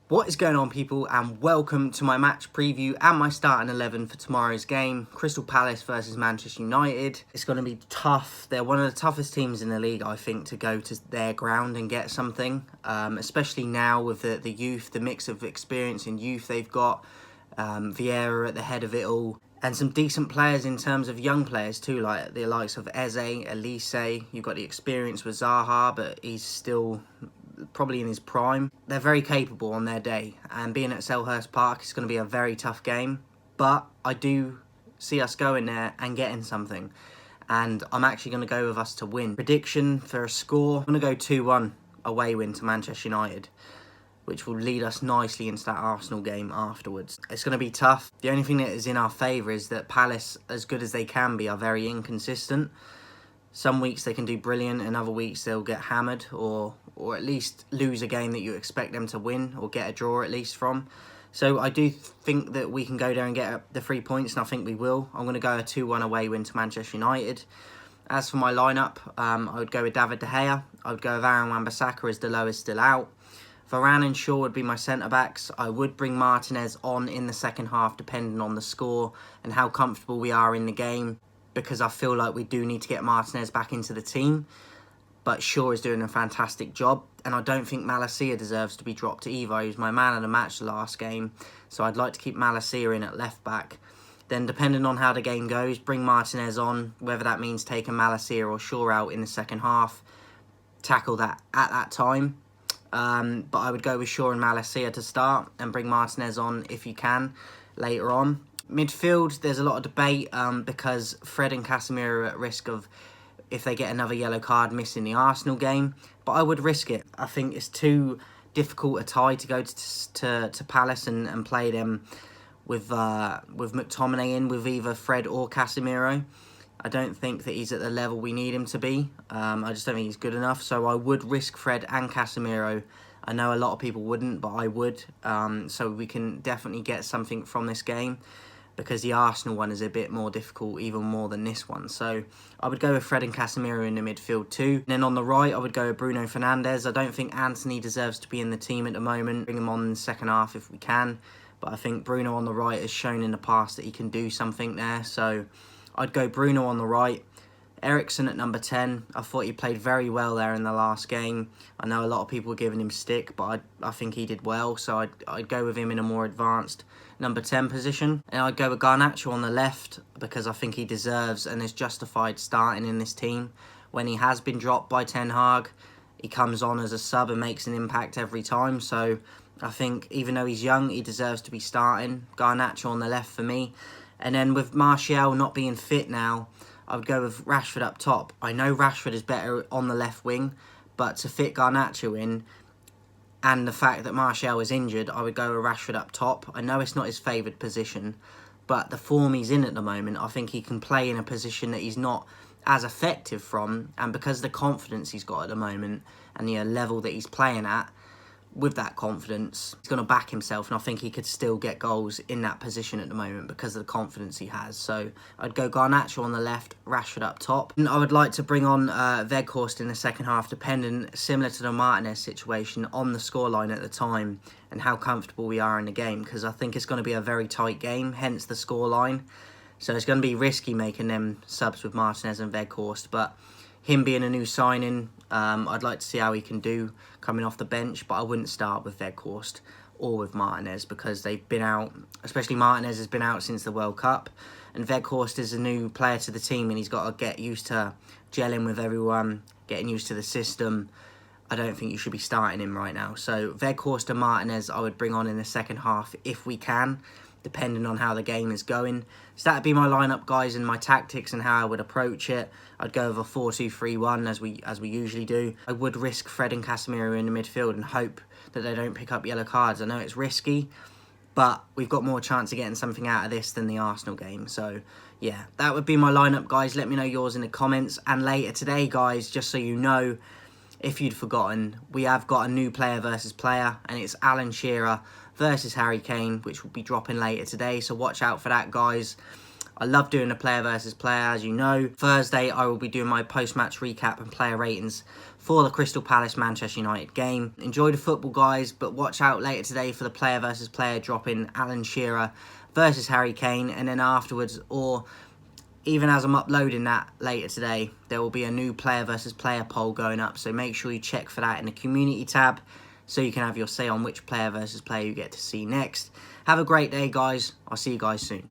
What is going on, people, and welcome to my match preview and my starting 11 for tomorrow's game, Crystal Palace versus Manchester United. It's going to be tough. They're one of the toughest teams in the league, I think, to go to their ground and get something, especially now with the youth, the mix of experience and youth they've got, Vieira at the head of it all, and some decent players in terms of young players too, like the likes of Eze, Elise. You've got the experience with Zaha, but he's still probably in his prime. They're very capable on their day, and being at Selhurst Park is going to be a very tough game, but I do see us going there and getting something, and I'm actually going to go with us to win. Prediction for a score, I'm going to go 2-1 away win to Manchester United, which will lead us nicely into that Arsenal game afterwards. It's going to be tough. The only thing that is in our favour is that Palace, as good as they can be, are very inconsistent. Some weeks they can do brilliant, and other weeks they'll get hammered or at least lose a game that you expect them to win, or get a draw at least from. So I do think that we can go there and get the 3 points, and I think we will. I'm going to go a 2-1 away win to Manchester United. As for my lineup, I would go with David De Gea. I would go with Aaron Wan-Bissaka as the lowest still out. Varane and Shaw would be my centre-backs. I would bring Martinez on in the second half, depending on the score and how comfortable we are in the game, because I feel like we do need to get Martinez back into the team. But Shaw is doing a fantastic job, and I don't think Malacia deserves to be dropped either. He was my man of the match the last game, so I'd like to keep Malacia in at left-back. Then, depending on how the game goes, bring Martinez on, whether that means taking Malacia or Shaw out in the second half. Tackle that at that time. But I would go with Shaw and Malacia to start, and bring Martinez on if you can later on. Midfield, there's a lot of debate because Fred and Casemiro are at risk of, if they get another yellow card, missing the Arsenal game. But I would risk it. I think it's too difficult a tie to go to Palace and play them with McTominay in with either Fred or Casemiro. I don't think that he's at the level we need him to be. I just don't think he's good enough. So I would risk Fred and Casemiro. I know a lot of people wouldn't, but I would. So we can definitely get something from this game, because the Arsenal one is a bit more difficult, even more than this one. So I would go with Fred and Casemiro in the midfield too. And then on the right, I would go with Bruno Fernandes. I don't think Anthony deserves to be in the team at the moment. Bring him on in the second half if we can. But I think Bruno on the right has shown in the past that he can do something there. So I'd go Bruno on the right. Eriksen at number 10. I thought he played very well there in the last game. I know a lot of people were giving him stick, but I think he did well. So I'd go with him in a more advanced number 10 position. And I'd go with Garnacho on the left, because I think he deserves and is justified starting in this team. When he has been dropped by Ten Hag, he comes on as a sub and makes an impact every time. So I think even though he's young, he deserves to be starting. Garnacho on the left for me. And then with Martial not being fit now, I would go with Rashford up top. I know Rashford is better on the left wing, but to fit Garnacho in, and the fact that Martial is injured, I would go with Rashford up top. I know it's not his favoured position, but the form he's in at the moment, I think he can play in a position that he's not as effective from, and because of the confidence he's got at the moment and the level that he's playing at, with that confidence, he's going to back himself, and I think he could still get goals in that position at the moment because of the confidence he has. So I'd go Garnacho on the left, Rashford up top. And I would like to bring on Weghorst in the second half, depending, similar to the Martinez situation, on the scoreline at the time and how comfortable we are in the game, because I think it's going to be a very tight game, hence the scoreline. So it's going to be risky making them subs with Martinez and Weghorst, but him being a new signing, I'd like to see how he can do coming off the bench, but I wouldn't start with Weghorst or with Martinez, because they've been out, especially Martinez has been out since the World Cup, and Weghorst is a new player to the team, and he's got to get used to gelling with everyone, getting used to the system. I don't think you should be starting him right now. So Weghorst and Martinez I would bring on in the second half if we can, depending on how the game is going. So that'd be my lineup, guys, and my tactics and how I would approach it. I'd go with a 4-2-3-1 as we usually do. I would risk Fred and Casemiro in the midfield and hope that they don't pick up yellow cards. I know it's risky, but we've got more chance of getting something out of this than the Arsenal game. So yeah, that would be my lineup, guys. Let me know yours in the comments. And later today, guys, just so you know, if you'd forgotten, we have got a new player versus player, and it's Alan Shearer versus Harry Kane, which will be dropping later today. So watch out for that, guys. I love doing a player versus player, as you know. Thursday, I will be doing my post-match recap and player ratings for the Crystal Palace-Manchester United game. Enjoy the football, guys, but watch out later today for the player versus player dropping Alan Shearer versus Harry Kane, and then afterwards, or even as I'm uploading that later today, there will be a new player versus player poll going up, so make sure you check for that in the community tab so you can have your say on which player versus player you get to see next. Have a great day, guys. I'll see you guys soon.